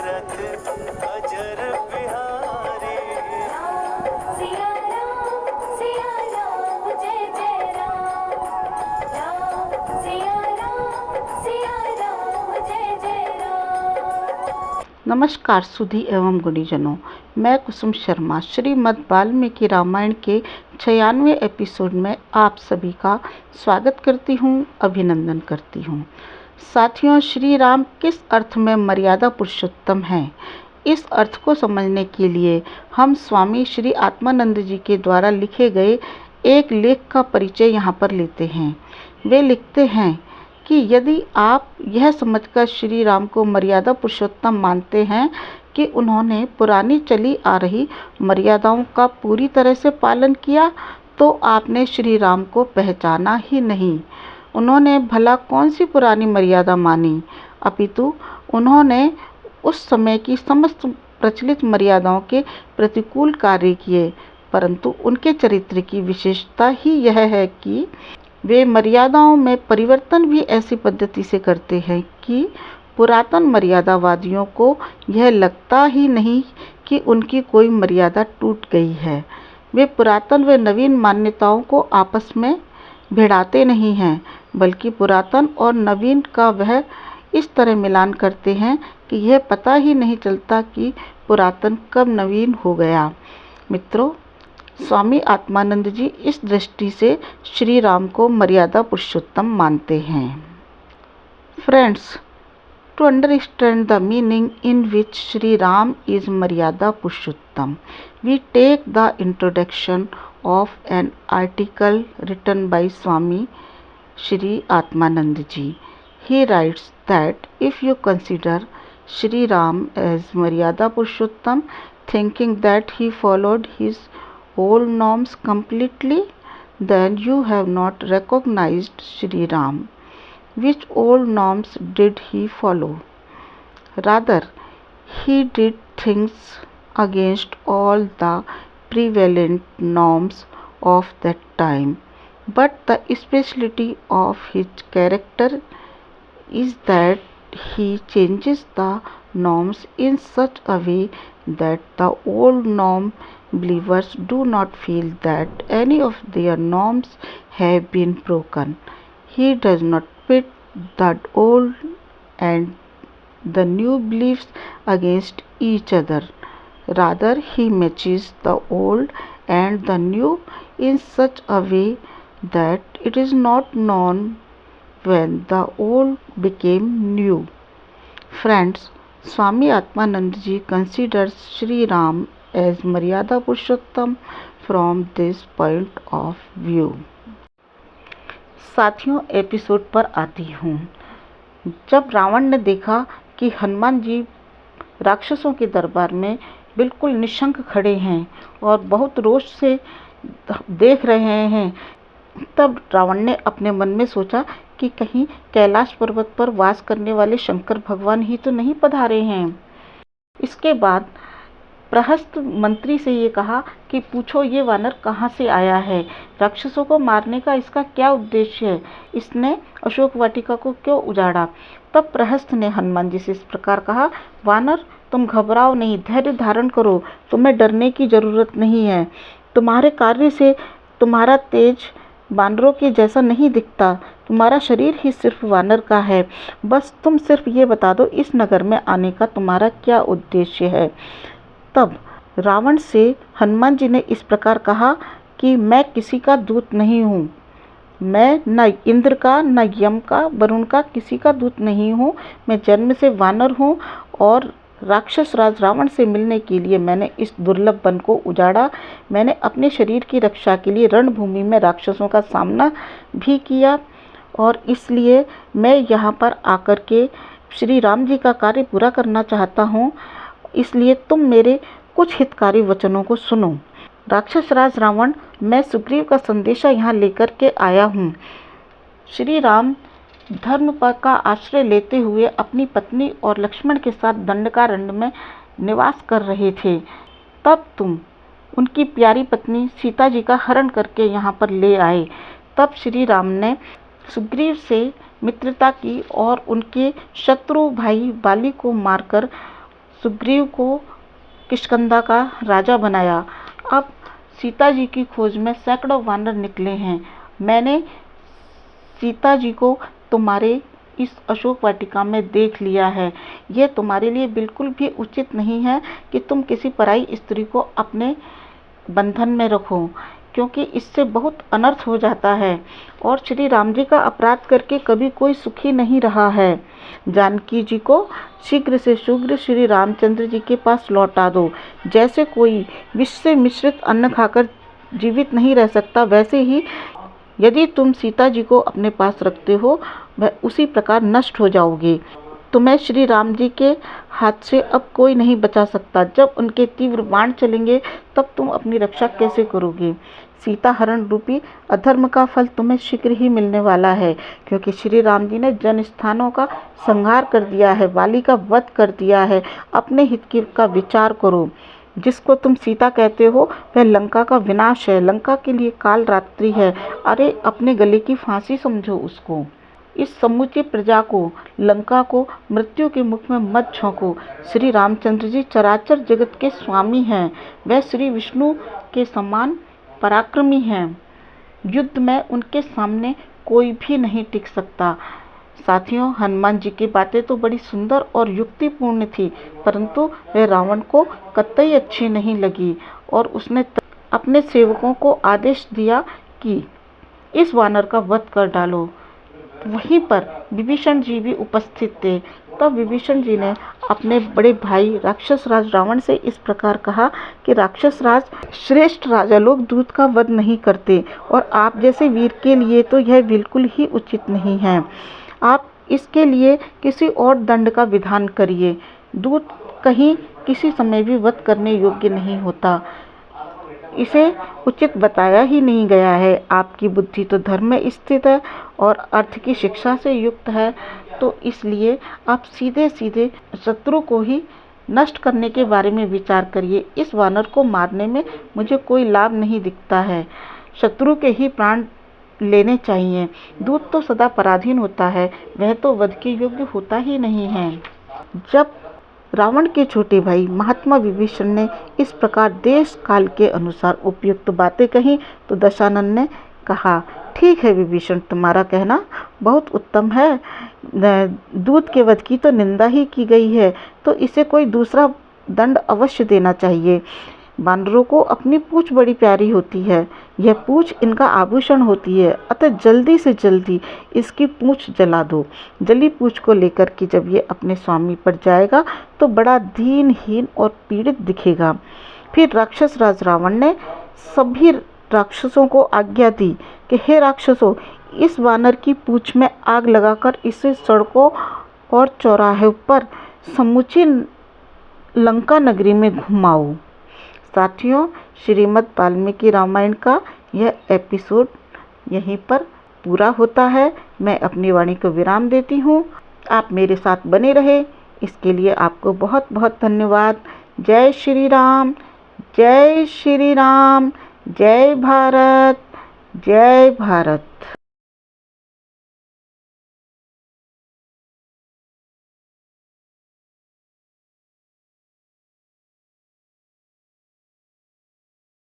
तीरथ अजर बिहारी। सिया राम जय जय राम। सिया राम जय जय राम। नमस्कार सुधी एवं गुणीजनों, मैं कुसुम शर्मा श्रीमद् वाल्मीकि रामायण के 96वें एपिसोड में आप सभी का स्वागत करती हूँ, अभिनंदन करती हूँ। साथियों, श्री राम किस अर्थ में मर्यादा पुरुषोत्तम हैं? इस अर्थ को समझने के लिए हम स्वामी श्री आत्मानंद जी के द्वारा लिखे गए एक लेख का परिचय यहाँ पर लेते हैं। वे लिखते हैं कि यदि आप यह समझकर श्री राम को मर्यादा पुरुषोत्तम मानते हैं कि उन्होंने पुरानी चली आ रही मर्यादाओं का पूरी तरह से पालन किया, तो आपने श्री राम को पहचाना ही नहीं। उन्होंने भला कौन सी पुरानी मर्यादा मानी, अपितु उन्होंने उस समय की समस्त प्रचलित मर्यादाओं के प्रतिकूल कार्य किए। परंतु उनके चरित्र की विशेषता ही यह है कि वे मर्यादाओं में परिवर्तन भी ऐसी पद्धति से करते हैं कि पुरातन मर्यादावादियों को यह लगता ही नहीं कि उनकी कोई मर्यादा टूट गई है। वे पुरातन व नवीन मान्यताओं को आपस में भिड़ाते नहीं हैं, बल्कि पुरातन और नवीन का वह इस तरह मिलान करते हैं कि यह पता ही नहीं चलता कि पुरातन कब नवीन हो गया। मित्रों, स्वामी आत्मानंद जी इस दृष्टि से श्री राम को मर्यादा पुरुषोत्तम मानते हैं। Friends, to understand the meaning in which Sri Ram is Maryada Purushottam, we take the introduction of an article written by Swami Shri Atmanand Ji. He writes that if you consider Sri Ram as Maryada Purushottam, thinking that he followed his old norms completely, then you have not recognized Sri Ram. Which old norms did he follow? Rather, he did things against all the prevalent norms of that time. But the speciality of his character is that he changes the norms in such a way that the old norm believers do not feel that any of their norms have been broken. He does not pit the old and the new beliefs against each other. Rather, he matches the old and the new in such a way that it is not known when the old became new. Friends, Swami Atmanand Ji considers Sri Ram as Maryada Purushottam from this point of view. साथियों, episode पर आती हूँ। जब रावण ने देखा कि हनुमान जी राक्षसों के दरबार में बिल्कुल निशंक खड़े हैं और बहुत रोष से देख रहे हैं, तब रावण ने अपने मन में सोचा कि कहीं कैलाश पर्वत पर वास करने वाले शंकर भगवान ही तो नहीं पधारे हैं। इसके बाद प्रहस्त मंत्री से ये कहा कि पूछो ये वानर कहाँ से आया है, राक्षसों को मारने का इसका क्या उद्देश्य है, इसने अशोक वाटिका को क्यों उजाड़ा। तब प्रहस्त ने हनुमान जी से इस प्रकार कहा, वानर तुम घबराओ नहीं, धैर्य धारण करो, तुम्हें डरने की जरूरत नहीं है। तुम्हारे कार्य से तुम्हारा तेज वानरों के जैसा नहीं दिखता, तुम्हारा शरीर ही सिर्फ वानर का है। बस तुम सिर्फ ये बता दो इस नगर में आने का तुम्हारा क्या उद्देश्य है। तब रावण से हनुमान जी ने इस प्रकार कहा कि मैं किसी का दूत नहीं हूँ, मैं न इंद्र का, न यम का, वरुण का, किसी का दूत नहीं हूँ। मैं जन्म से वानर हूँ और राक्षस राज रावण से मिलने के लिए मैंने इस दुर्लभ वन को उजाड़ा। मैंने अपने शरीर की रक्षा के लिए रणभूमि में राक्षसों का सामना भी किया और इसलिए मैं यहाँ पर आकर के श्री राम जी का कार्य पूरा करना चाहता हूँ। इसलिए तुम मेरे कुछ हितकारी वचनों को सुनो। राक्षस राज रावण, मैं सुग्रीव का संदेशा यहाँ लेकर के आया हूँ। श्री राम धर्म पर का आश्रय लेते हुए अपनी पत्नी और लक्ष्मण के साथ दंडकारण्य में निवास कर रहे थे। तब तुम उनकी प्यारी पत्नी सीता जी का हरण करके यहाँ पर ले आए। तब श्री राम ने सुग्रीव से मित्रता की और उनके शत्रु भाई बाली को मारकर सुग्रीव को किष्किंधा का राजा बनाया। अब सीता जी की खोज में सैकड़ों वानर निकले हैं। मैंने सीता जी को तुम्हारे इस अशोक वाटिका में देख लिया है। यह तुम्हारे लिए बिल्कुल भी उचित नहीं है कि तुम किसी पराई स्त्री को अपने बंधन में रखो, क्योंकि इससे बहुत अनर्थ हो जाता है और श्री राम जी का अपराध करके कभी कोई सुखी नहीं रहा है। जानकी जी को शीघ्र से शीघ्र श्री रामचंद्र जी के पास लौटा दो। जैसे कोई विष से मिश्रित अन्न खाकर जीवित नहीं रह सकता, वैसे ही यदि तुम सीता जी को अपने पास रखते हो, वह उसी प्रकार नष्ट हो जाओगे। तुम्हें श्री राम जी के हाथ से अब कोई नहीं बचा सकता। जब उनके तीव्र बाण चलेंगे तब तुम अपनी रक्षा कैसे करोगे? सीता हरण रूपी अधर्म का फल तुम्हें शीघ्र ही मिलने वाला है, क्योंकि श्री राम जी ने जन स्थानों का संहार कर दिया है, वाली का वध कर दिया है। अपने हित का विचार करो। जिसको तुम सीता कहते हो वह लंका का विनाश है, लंका के लिए काल रात्रि है। अरे अपने गले की फांसी समझो उसको। इस समूची प्रजा को, लंका को मृत्यु के मुख में मत झोंको। श्री रामचंद्र जी चराचर जगत के स्वामी हैं। वह श्री विष्णु के समान पराक्रमी हैं। युद्ध में उनके सामने कोई भी नहीं टिक सकता। साथियों, हनुमान जी की बातें तो बड़ी सुंदर और युक्तिपूर्ण थी, परंतु वह रावण को कतई अच्छी नहीं लगी और उसने अपने सेवकों को आदेश दिया कि इस वानर का वध कर डालो। वहीं पर विभीषण जी भी उपस्थित थे। तब विभीषण जी ने अपने बड़े भाई राक्षस राज रावण से इस प्रकार कहा कि राक्षस राज, श्रेष्ठ राजा लोग दूत का वध नहीं करते और आप जैसे वीर के लिए तो यह बिल्कुल ही उचित नहीं है। आप इसके लिए किसी और दंड का विधान करिए। दूत कहीं किसी समय भी वध करने योग्य नहीं होता, इसे उचित बताया ही नहीं गया है। आपकी बुद्धि तो धर्म में स्थित है और अर्थ की शिक्षा से युक्त है, तो इसलिए आप सीधे सीधे शत्रु को ही नष्ट करने के बारे में विचार करिए। इस वानर को मारने में मुझे कोई लाभ नहीं दिखता है। शत्रु के ही प्राण लेने चाहिए। दूत तो सदा पराधीन होता है, वह तो वध के योग्य होता ही नहीं है। जब रावण के छोटे भाई महात्मा विभीषण ने इस प्रकार देश काल के अनुसार उपयुक्त बातें कही तो दशानन ने कहा, ठीक है विभीषण, तुम्हारा कहना बहुत उत्तम है। दूत के वध की तो निंदा ही की गई है, तो इसे कोई दूसरा दंड अवश्य देना चाहिए। बानरों को अपनी पूंछ बड़ी प्यारी होती है, यह पूंछ इनका आभूषण होती है, अतः जल्दी से जल्दी इसकी पूंछ जला दो। जली पूंछ को लेकर के जब ये अपने स्वामी पर जाएगा तो बड़ा दीनहीन और पीड़ित दिखेगा। फिर राक्षस राज रावण ने सभी राक्षसों को आज्ञा दी कि हे राक्षसों, इस वानर की पूंछ में आग लगाकर इसे सड़कों और चौराहे पर समूची लंका नगरी में घुमाओ। साथियों, श्रीमद् वाल्मीकि रामायण का यह एपिसोड यहीं पर पूरा होता है। मैं अपनी वाणी को विराम देती हूँ। आप मेरे साथ बने रहे, इसके लिए आपको बहुत बहुत धन्यवाद। जय श्री राम, जय श्री राम, जय भारत, जय भारत।